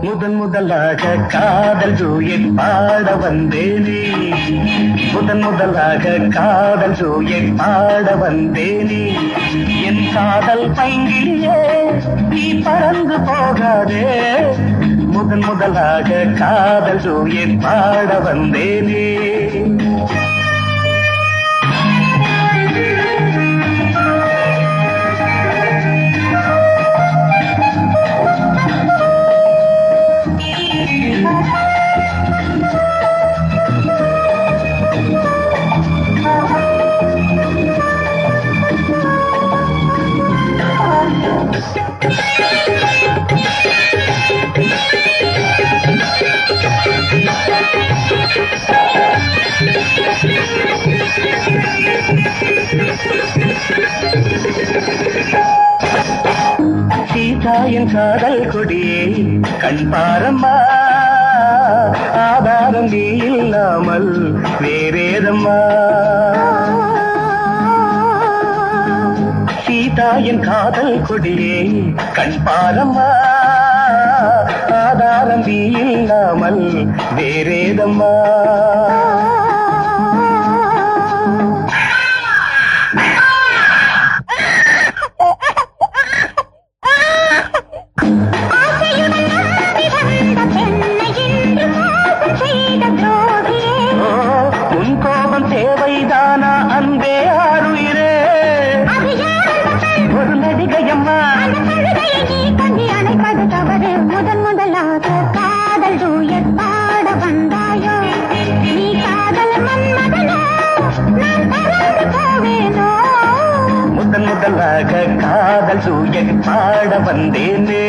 முதன் முதலாக காதல் ஜூயட் பாட வந்தேனே, முதன் முதலாக காதல் ஜூயட் பாட வந்தேனே. என் காதல் பைங்கிலியே நீ பறந்து போகாதே, முதன் முதலாக காதல் ஜூயட் பாட வந்தேனே. சீதாயின் காதல் கொடியே கண் பாரம்மா, ஆதாரம் நீ இல்லாமல் வேறேதம்மா. சீதாயின் காதல் கொடியே கண் பாரம்மா, ஆதாரம் நீ இல்லாமல் வேறேதம்மா. தேவைதானா அன்பே ஆறுயிரே, ஒரு நடிகையம்மா அணைப்பது தவறு. முதன் முதலாக காதல் ஜூயட் பாட வந்தாயோ, நீ காதல் மன்மதனோ நான் பறந்து போவேனோ. முதன் முதலாக காதல் ஜூயட் பாட வந்தேனே.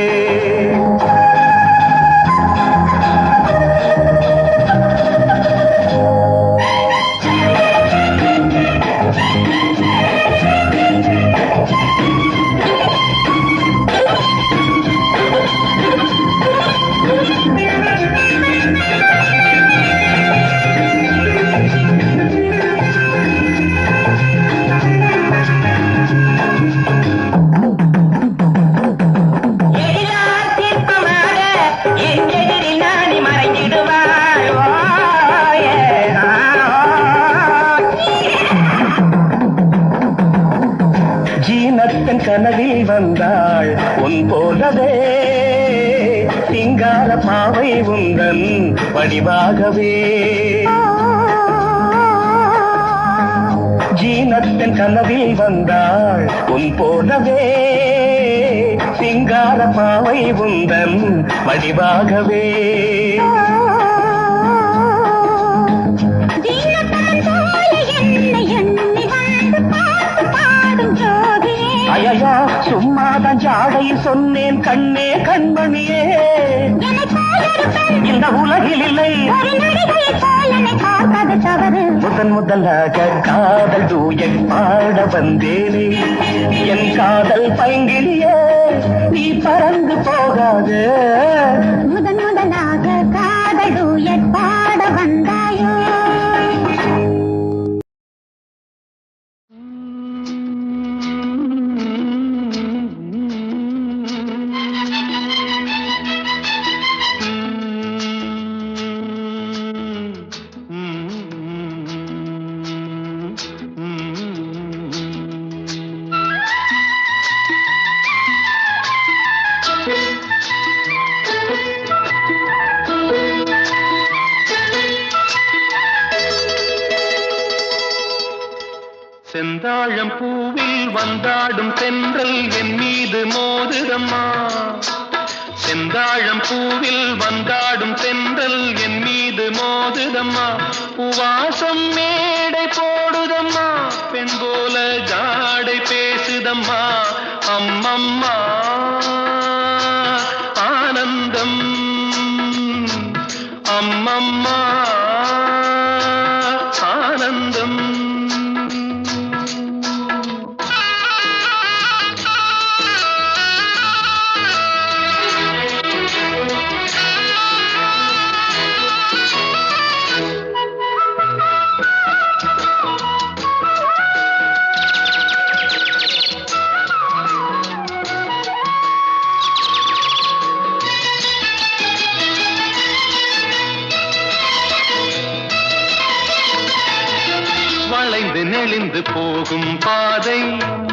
கனவில் வந்தாள் உன் போலவே, சிங்கார பாவை உந்தன் வடிவாகவே. ஜீனத்தின் கனவில் வந்தாள் உன் போலவே, சிங்கார பாவை உந்தன் வடிவாகவே. ஐயா சும்மாதான் ஜாடை சொன்னேன் கண்ணே கண்மணியே, இந்த உலகில் இல்லை முதன் முதலாக காதல் ஜூயட் பாட வந்தேனே. என் காதல் பைங்கிலியே நீ பறந்து போகாது, முதன் முதலாக காதல் ஜூயட் பாட வந்தாயோ. செந்தாழம் பூவில் வந்தாடும் தென்றல் என் மீது மோதுதம்மா, செந்தாழம் பூவில் வந்தாடும் தென்றல் என் மீது மோதுதம்மா. பூவாசம் மேடை போடுதம்மா, பெண் போல ஜாடை பேசுதம்மா. அம்மம்மா ஆனந்தம், அம்மம்மா ஆனந்தம். போகும் பாதை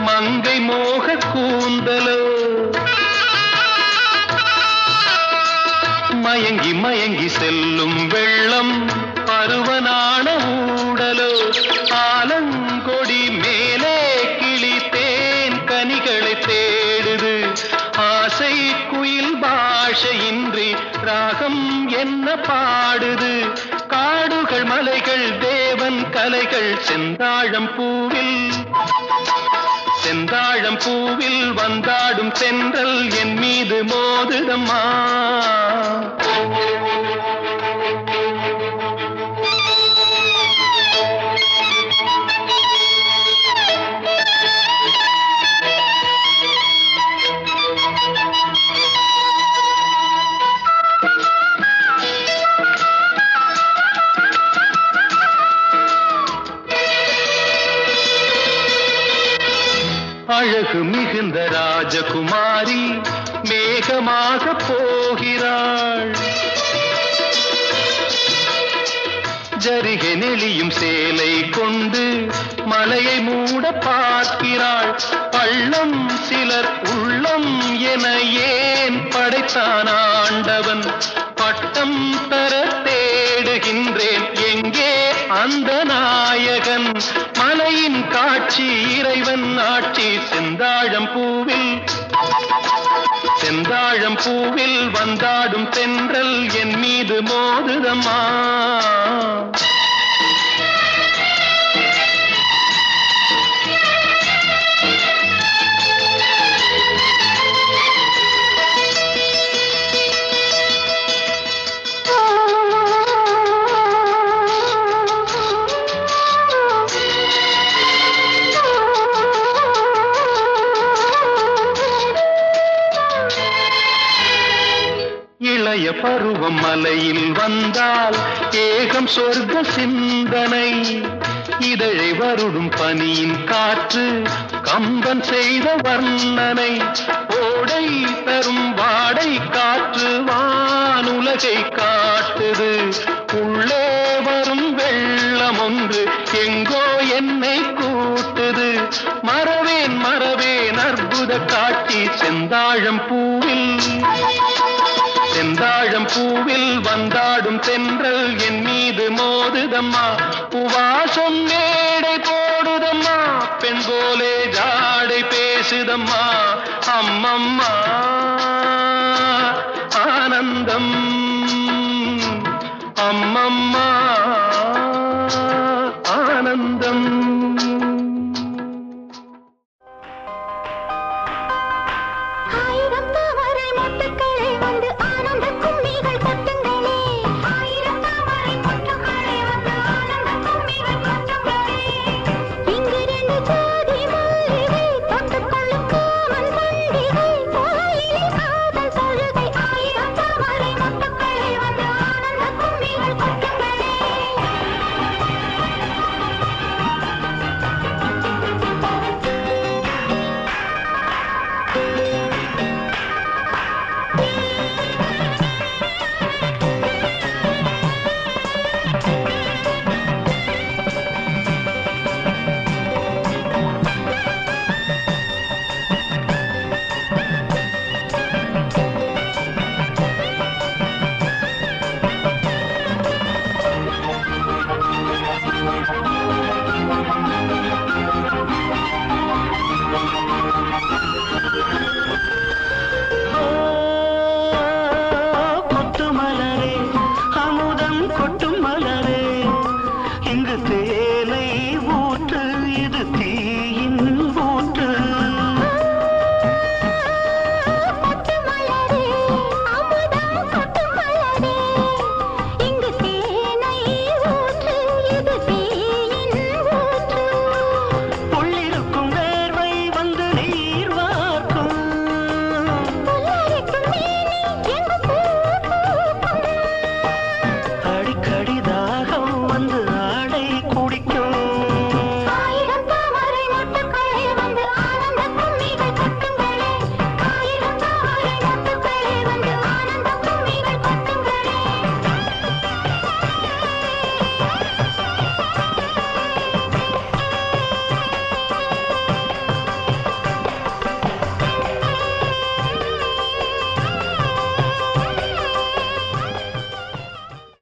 மங்கை மோக கூந்தலோ மயங்கி மயங்கி செல்லும் வெள்ளம் பருவனான ஊடலோ ஆலங்கொடி மேலே கிளி தேன் கனிகளை தேடுது ஆசை குயில் பாஷையின்றி ராகம் என்ன பாடுது காடுகள் மலைகள் தேவன் கலைகள் செந்தாழம் பூவில் வந்தாடும் தென்றல் என் மீது மோதுதம்மா அழகு மிகுந்த ராஜகுமாரி மேகமாக போகிறாள் ஜரிகை நெளியும் சேலை கொண்டு மலையை மூட பார்க்கிறாள் பள்ளம் சிலர் உள்ளம் என ஏன் படைத்தான் ஆண்டவன் பட்டம் தர தேடுகின்றேன் எங்கே அந்த நாயகன் மலையின் காட்சி இறைவன் ஆட்சி செந்தாழம் பூவில் வந்தாடும் தென்றல் என் மீது மோதுதம்மா இளைய பருவம் மலையில் வந்தால் ஏகம் சொர்க்க சிந்தனை இதழை வருடும் பனியின் காற்று கம்பன் செய்த வர்ணனை ஓடை தரும் வாடை காற்று வானுலகை காட்டுது உள்ளே வரும் வெள்ளம் ஒன்று எங்கோ என்னை கூட்டுது மறவேன் அற்புத காட்சி செந்தாழம் பூவில் வந்தாடும் தென்றல் என் மீது மோதுதம்மா உவாசம் மேடை போடுதம்மா பெண் போலே ஜாடை பேசுதம்மா அம்மம்மா ஆனந்தம்